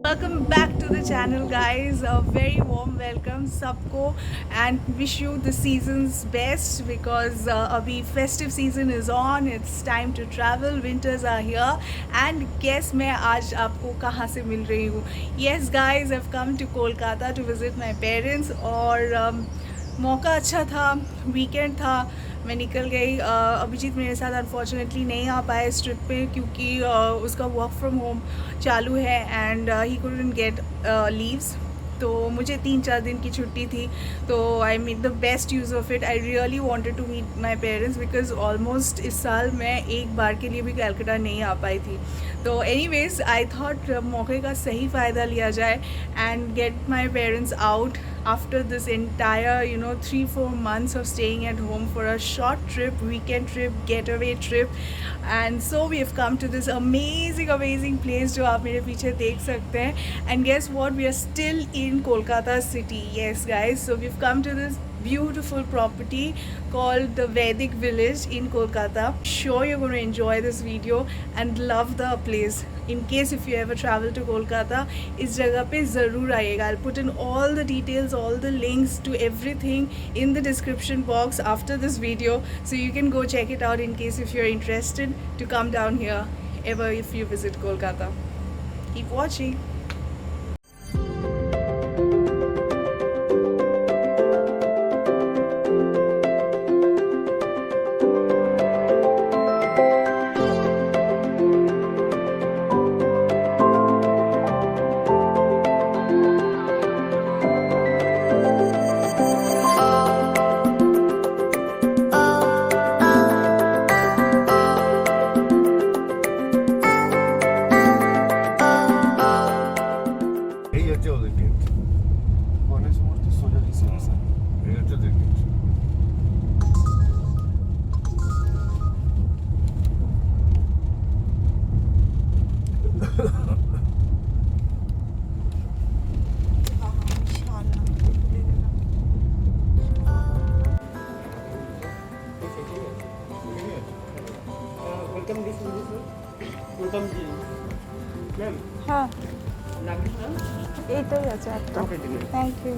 Welcome back to the channel, guys. A very warm welcome सबको and wish you the season's best because अभी festive season is on. It's time to travel. Winters are here and guess मैं आज आपको कहाँ से मिल रही हूँ. Yes, guys, I've come to Kolkata to visit my parents और मौका अच्छा था, वीकेंड था, मैं निकल गई. अभिजीत मेरे साथ अनफॉर्चुनेटली नहीं आ पाया इस ट्रिप पे क्योंकि उसका वर्क फ्रॉम होम चालू है and he couldn't get leaves. तो मुझे 3-4 दिन की छुट्टी थी तो I made the best use of it. I really wanted to meet my parents because almost इस साल मैं एक बार के लिए भी कलकत्ता नहीं आ पाई थी. तो एनीवेज आई थॉट मौके का सही फ़ायदा लिया जाए and gate my parents out after this entire 3-4 months of staying at home for a short trip, weekend trip, getaway trip. And so we have come to this amazing place जो आप मेरे पीछे देख सकते हैं. And guess what, we are still in Kolkata city. Yes guys, so we've come to this beautiful property called the Vedic Village in Kolkata. Sure you're going to enjoy this video and love the place. In case if you ever travel to Kolkata, इस जगह पे ज़रूर आइएगा. I'll put in all the details, all the links to everything in the description box after this video, so you can go check it out in case if you're interested to come down here ever if you visit Kolkata. Keep watching. हाँ এইটাই আছে একটা. Thank you.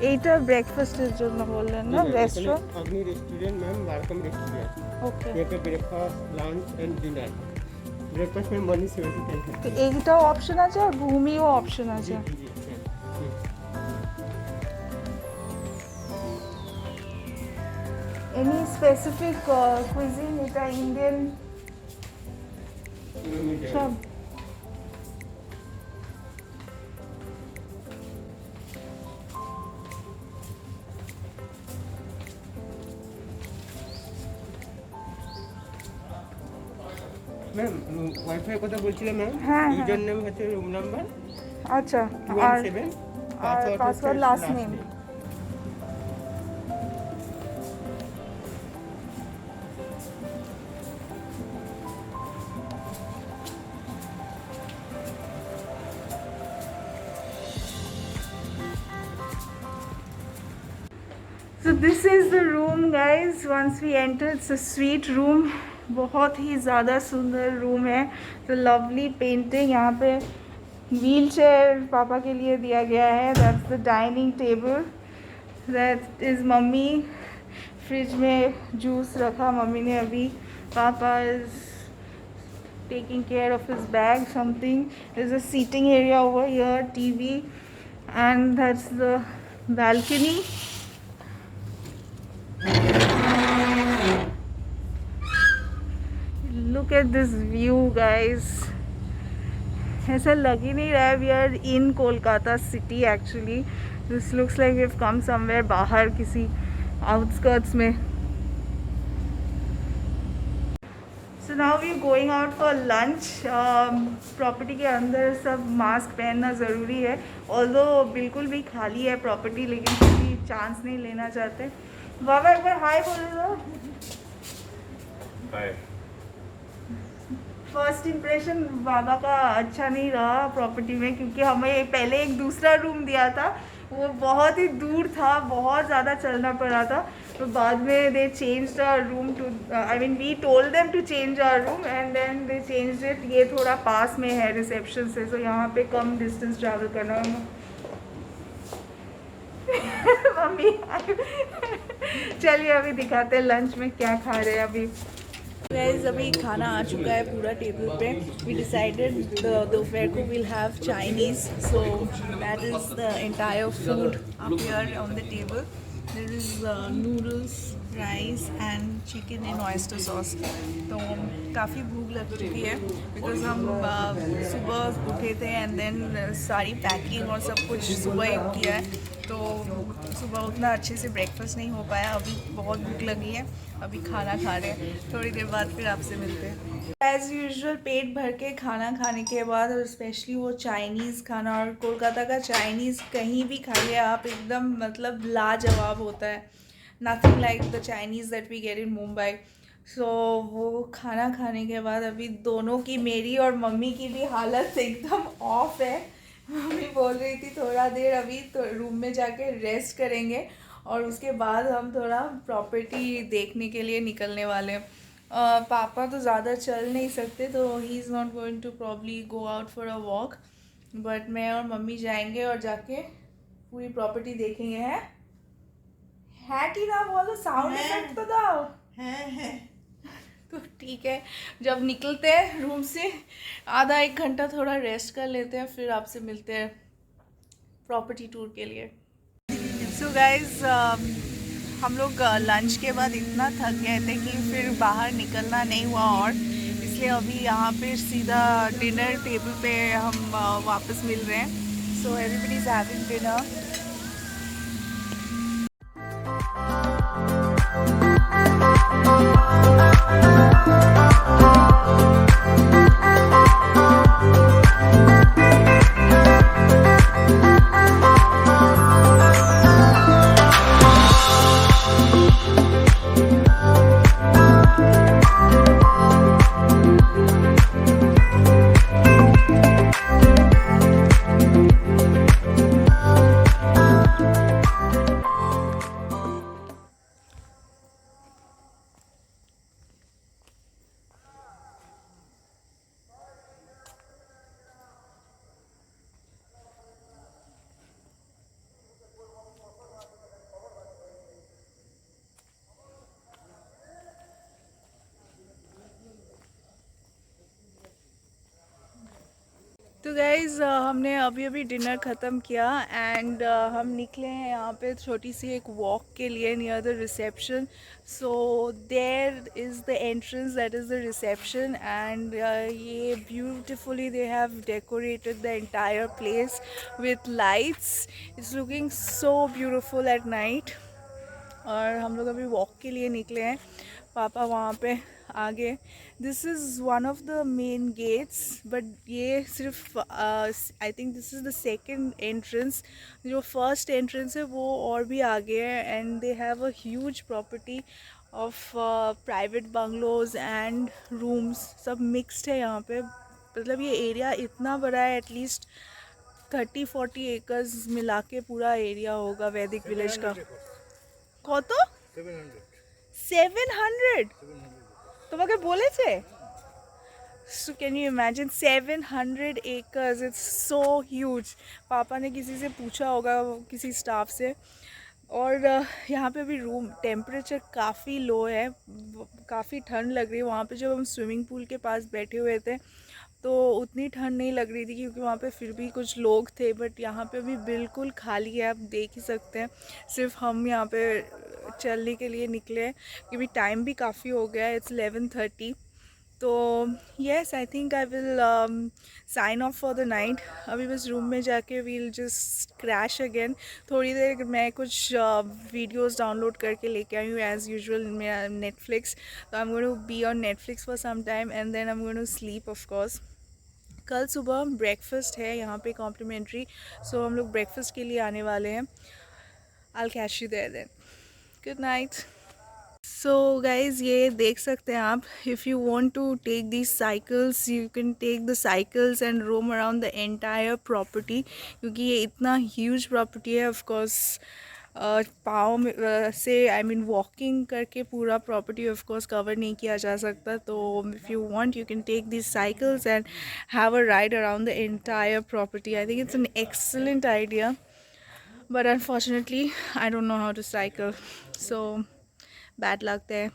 এইটা ব্রেকফাস্টের জন্য বললেন না? Restaurant Agni restaurant ma'am, বারকম রেস্টুরেন্ট. ওকে. ये पे breakfast lunch and dinner. Breakfast में मनी 75 है. তো এইটাও অপশন আছে আর ভূমিও অপশন আছে. Any specific cuisine? এটা ইন্ডিয়ান সব? ম্যাম ওয়াইফাই কথা বলছিলাম ম্যাম. হ্যাঁ ইউজার নেম হচ্ছে রুম নাম্বার. আচ্ছা, আর password last name. So this is the room guys. Once we enter, it's a suite room. बहुत ही ज़्यादा सुंदर रूम है. तो लवली पेंटिंग. यहाँ पे व्हील चेयर पापा के लिए दिया गया है. That's the dining table. That is mummy. Fridge में जूस रखा मम्मी ने अभी. पापा is taking care of his bag something. There's a seating area over here, TV, and that's the balcony. Look at this view guys. ऐसा लग ही नहीं रहा है we are in Kolkata city actually. This looks like we've come somewhere बाहर किसी outskirts में. So now we're going out for lunch. Property के अंदर सब मास्क पहनना ज़रूरी है. Although बिल्कुल भी खाली है प्रॉपर्टी, लेकिन किसी चांस नहीं लेना चाहते. बाबा एक बार हाय बोल दो. हाय. फर्स्ट इम्प्रेशन बाबा का अच्छा नहीं रहा प्रॉपर्टी में, क्योंकि हमें पहले एक दूसरा रूम दिया था, वो बहुत ही दूर था, बहुत ज़्यादा चलना पड़ा था। तो बाद में they change our room to, I mean we told them to change our room and then they change it. ये थोड़ा पास में है रिसेप्शन से, तो यहाँ पे कम डिस्टेंस ट्रैवल करना है। मम्मी चलिए अभी दिखाते हैं लंच में क्या खा रहे हैं अभी। गाइस अभी खाना आ चुका है पूरा टेबल पे। वी डिसाइडेड दोपहर को will have Chinese, so that is the entire food up here on the table. There is noodles, rice and chicken in oyster sauce. तो काफ़ी भूख लग चुकी है बिकॉज हम सुबह उठे थे एंड देन सारी पैकिंग और सब कुछ सुबह ही किया है, तो सुबह उतना अच्छे से ब्रेकफास्ट नहीं हो पाया। अभी बहुत भूख लगी है, अभी खाना खा रहे हैं, थोड़ी देर बाद फिर आपसे मिलते हैं। एज़ यूजुअल पेट भर के खाना खाने के बाद, और स्पेशली वो चाइनीज़ खाना, और कोलकाता का चाइनीज़ कहीं भी खाइए आप एकदम मतलब लाजवाब होता है। Nothing like the Chinese that we get in Mumbai. So वो खाना खाने के बाद अभी दोनों की, मेरी और मम्मी की भी हालत एकदम ऑफ है। मम्मी बोल रही थी थोड़ा देर अभी तो रूम में जाके रेस्ट करेंगे और उसके बाद हम थोड़ा प्रॉपर्टी देखने के लिए निकलने वाले हैं। पापा तो ज़्यादा चल नहीं सकते, तो he is not going to probably go out for a walk, but मैं और मम्मी जाएंगे और जाके पूरी प्रॉपर्टी देखेंगे। है कि ना, बोलो साउंड इफेक्ट तो दाओ। है तो ठीक है, जब निकलते हैं रूम से आधा एक घंटा थोड़ा रेस्ट कर लेते हैं, फिर आपसे मिलते हैं प्रॉपर्टी टूर के लिए। सो गाइज हम लोग लंच के बाद इतना थक गए थे कि फिर बाहर निकलना नहीं हुआ, और इसलिए अभी यहाँ पे सीधा डिनर टेबल पे हम वापस मिल रहे हैं। So everybody is having dinner. तो गाइज़ हमने अभी अभी डिनर ख़त्म किया एंड हम निकले हैं यहाँ पे छोटी सी एक वॉक के लिए near the reception. So there is the entrance, that is the reception, and ये beautifully they have decorated the entire place with lights. It's looking so beautiful at night. और हम लोग अभी वॉक के लिए निकले हैं, पापा वहाँ पे आगे। This is one of the main gates, but ये सिर्फ I think this is the second entrance. जो फर्स्ट एंट्रेंस है वो और भी आगे है, and they have a huge property of private bungalows and rooms, सब मिक्सड है यहाँ पे। मतलब ये एरिया इतना बड़ा है, एटलीस्ट 30-40 एकर्स मिला के पूरा एरिया होगा वैदिक विलेज का। কত? 700 তোমাকে বলেছে? So can you imagine 700 acres? It's so huge. पापा ने किसी से पूछा होगा, किसी स्टाफ से, और यहाँ पे भी रूम टेम्परेचर काफ़ी लो है, काफ़ी ठंड लग रही है। वहाँ पे जब हम स्विमिंग पूल के पास बैठे हुए थे तो उतनी ठंड नहीं लग रही थी, क्योंकि वहाँ पे फिर भी कुछ लोग थे, बट यहाँ पे भी बिल्कुल खाली है, आप देख ही सकते हैं। सिर्फ हम यहाँ पे चलने के लिए निकले हैं, क्योंकि टाइम भी काफ़ी हो गया है, इट्स 11:30। तो yes, I think I will sign off for the night. अभी बस रूम में जाके वील जस्ट क्रैश अगेन। थोड़ी देर मैं कुछ वीडियोस डाउनलोड करके लेके आई हूँ एज़ यूजुअल मेरा नेटफ्लिक्स। तो I am going to be on Netflix for some time and then I am going to sleep of course. कल सुबह ब्रेकफास्ट है यहाँ पे कॉम्प्लीमेंट्री, सो हम लोग ब्रेकफास्ट के लिए आने वाले हैं। I will catch you there then. Good night. So guys ये देख सकते हैं आप, if you want to take this cycles you can take the cycles and roam around the entire property, क्योंकि ये इतना ह्यूज प्रॉपर्टी है। ऑफ कोर्स से आई मीन वॉकिंग करके पूरा प्रॉपर्टी ऑफ कोर्स कवर नहीं किया जा सकता। तो if you want you can take this cycles and have a ride around the entire property. I think it's an excellent idea, but unfortunately I don't know how to cycle, so bad luck there.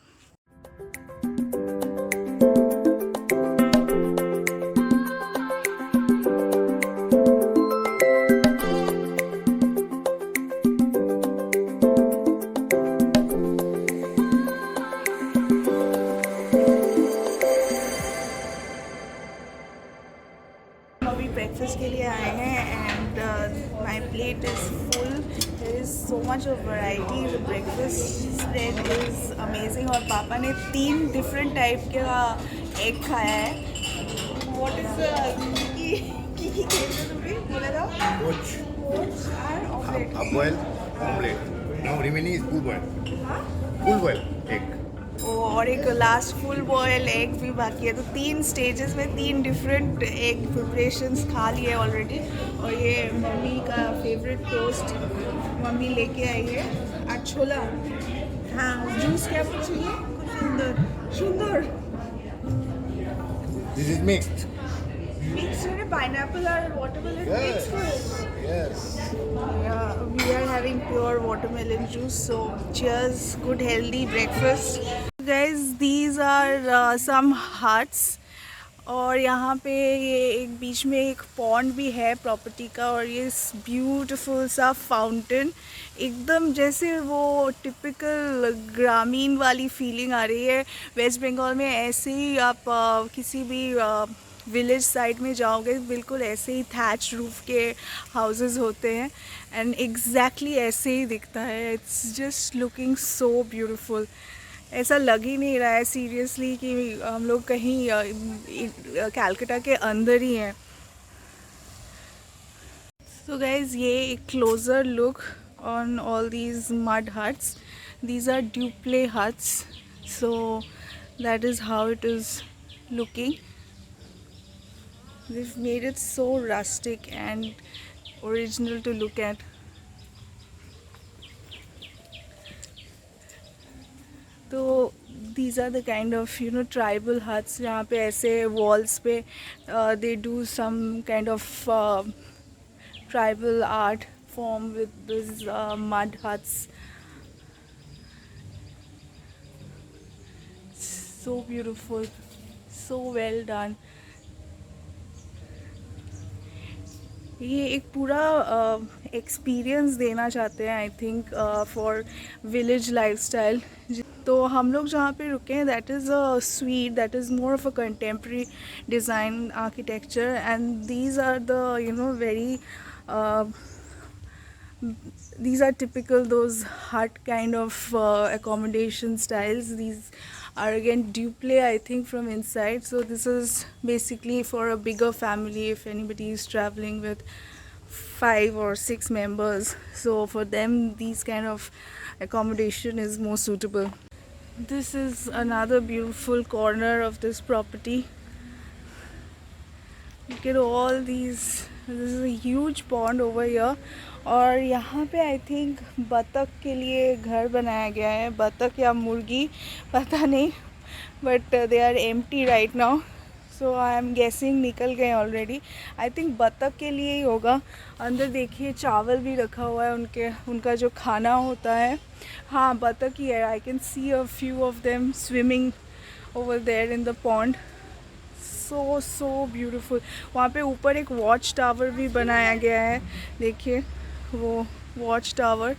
अभी breakfast के लिए आए हैं and my plate is full. There is so much of variety. The breakfast spread is amazing. और पापा ने 3 different type का egg खाया है। व्हाट इज़ की बोला था? Poach, पोच और omelette. half boiled, omelette. Now remaining is full boiled. Full boiled egg. और एक लास्ट फुल बॉयल एग भी बाकी है। तो 3 स्टेजेस में 3 डिफरेंट एग प्रिपरेशंस खा लिए ऑलरेडी। और ये मम्मी का फेवरेट टोस्ट मम्मी लेके आई है। और छोला, हाँ, जूस क्या कुछ चाहिए? सुंदर सुंदर This is mixed. मिक्स है पाइनएप्पल और watermelon mix Yes. Yes. Yeah, we are having pure watermelon juice. So cheers, good healthy breakfast. Guys, these are some huts. और यहाँ पे ये एक बीच में एक पॉन्ड भी है प्रॉपर्टी का, और ये ब्यूटीफुल सा फाउंटेन, एकदम जैसे वो टिपिकल ग्रामीण वाली फीलिंग आ रही है। वेस्ट बंगाल में ऐसे ही आप किसी भी विलेज साइड में जाओगे बिल्कुल ऐसे ही थैच रूफ के हाउसेस होते हैं एंड एग्जैक्टली ऐसे ही दिखता है। It's just looking so beautiful. ऐसा लग ही नहीं रहा है सीरियसली कि हम लोग कहीं कैलकाटा के अंदर ही हैं। सो गाइज ये एक closer look on all these mud huts. These are duplex huts, so that is how it is looking. They've made it so rustic and original to look at. तो these are the kind of tribal huts जहाँ पे ऐसे walls पे they do some kind of tribal art form with these mud huts. So beautiful, so well done. ये एक पूरा experience देना चाहते हैं I think for village lifestyle. तो हम लोग जहाँ पे रुके हैं that is a suite, that is more of a contemporary design architecture and these are the very these are typical those hut kind of accommodation styles. These are again duple I think from inside, so this is basically for a bigger family if anybody is traveling with 5 or 6 members, so for them these kind of accommodation is more suitable. This is another beautiful corner of this property. Look at all these. This is a huge pond over here. और यहाँ पे I think बतख के लिए घर बनाया गया है, बतख या मुर्गी पता नहीं, but they are empty right now, so I am guessing निकल गए ऑलरेडी। आई थिंक बतख के लिए ही होगा। अंदर देखिए चावल भी रखा हुआ है उनका जो खाना होता है। हाँ, बतख ही है। I can see a few of them swimming over there in the pond. So beautiful. वहाँ पे ऊपर एक वॉच टावर भी बनाया गया है, देखिए वो watch tower.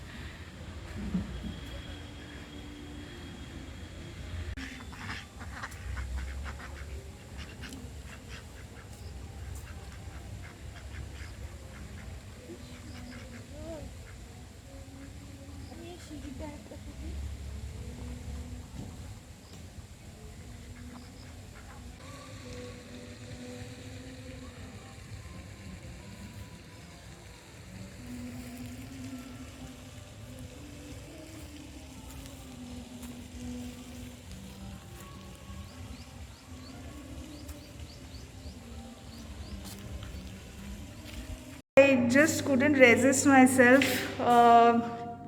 just couldn't resist myself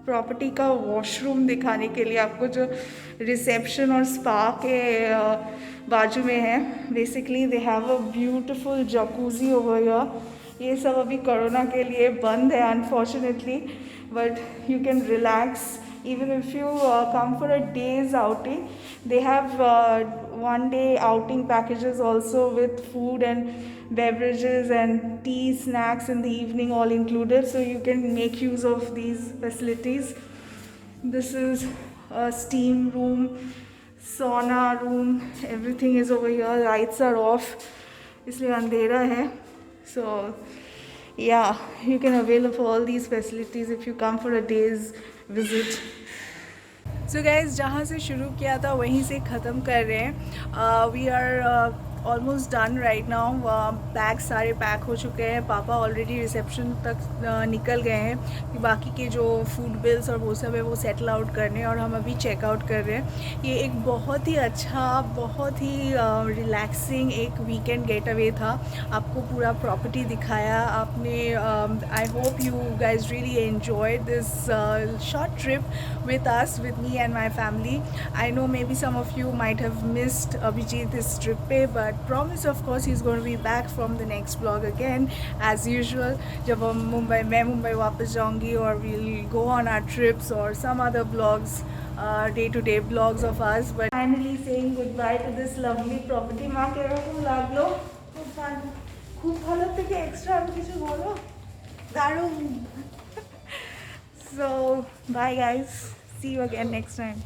property का वॉशरूम दिखाने के लिए आपको, जो रिसेप्शन और स्पा के बाजू में है. Basically they have a beautiful jacuzzi over here. ये सब अभी कोरोना के लिए बंद है unfortunately, but you can relax even if you come for a day's outing. They have 1-day outing packages also with food and beverages and tea, snacks in the evening all included, so you can make use of these facilities. This is a steam room, sauna room, everything is over here. Lights are off इसलिए अंधेरा है. So yeah, you can avail of all these facilities if you come for a day's visit. So guys, जहाँ से शुरू किया था वहीं से ख़त्म कर रहे हैं. We are almost done right now. Bag सारे पैक हो चुके हैं. पापा ऑलरेडी रिसेप्शन तक निकल गए हैं कि बाकी के जो फूड बिल्स और वो सब है वो सेटल आउट करने, और हम अभी चेकआउट कर रहे हैं. ये एक बहुत ही अच्छा, बहुत ही रिलैक्सिंग एक वीकेंड गेट अवे था. आपको पूरा प्रॉपर्टी दिखाया आपने. I hope you guys really enjoyed this short trip with us, with me and my family. I know maybe some of you might have missed Abhijit this trip pe, but promise of course he's going to be back from the next vlog again as usual. जब हम मैं मुंबई वापस जाऊंगी, और we'll go on our trips or some other vlogs, day-to-day vlogs of us. But finally saying goodbye to this lovely property. माँ कह रहा हूँ लागलो खूब ভালো থেকে extra আমি কিছু বলো দারুণ. So bye guys, see you again next time.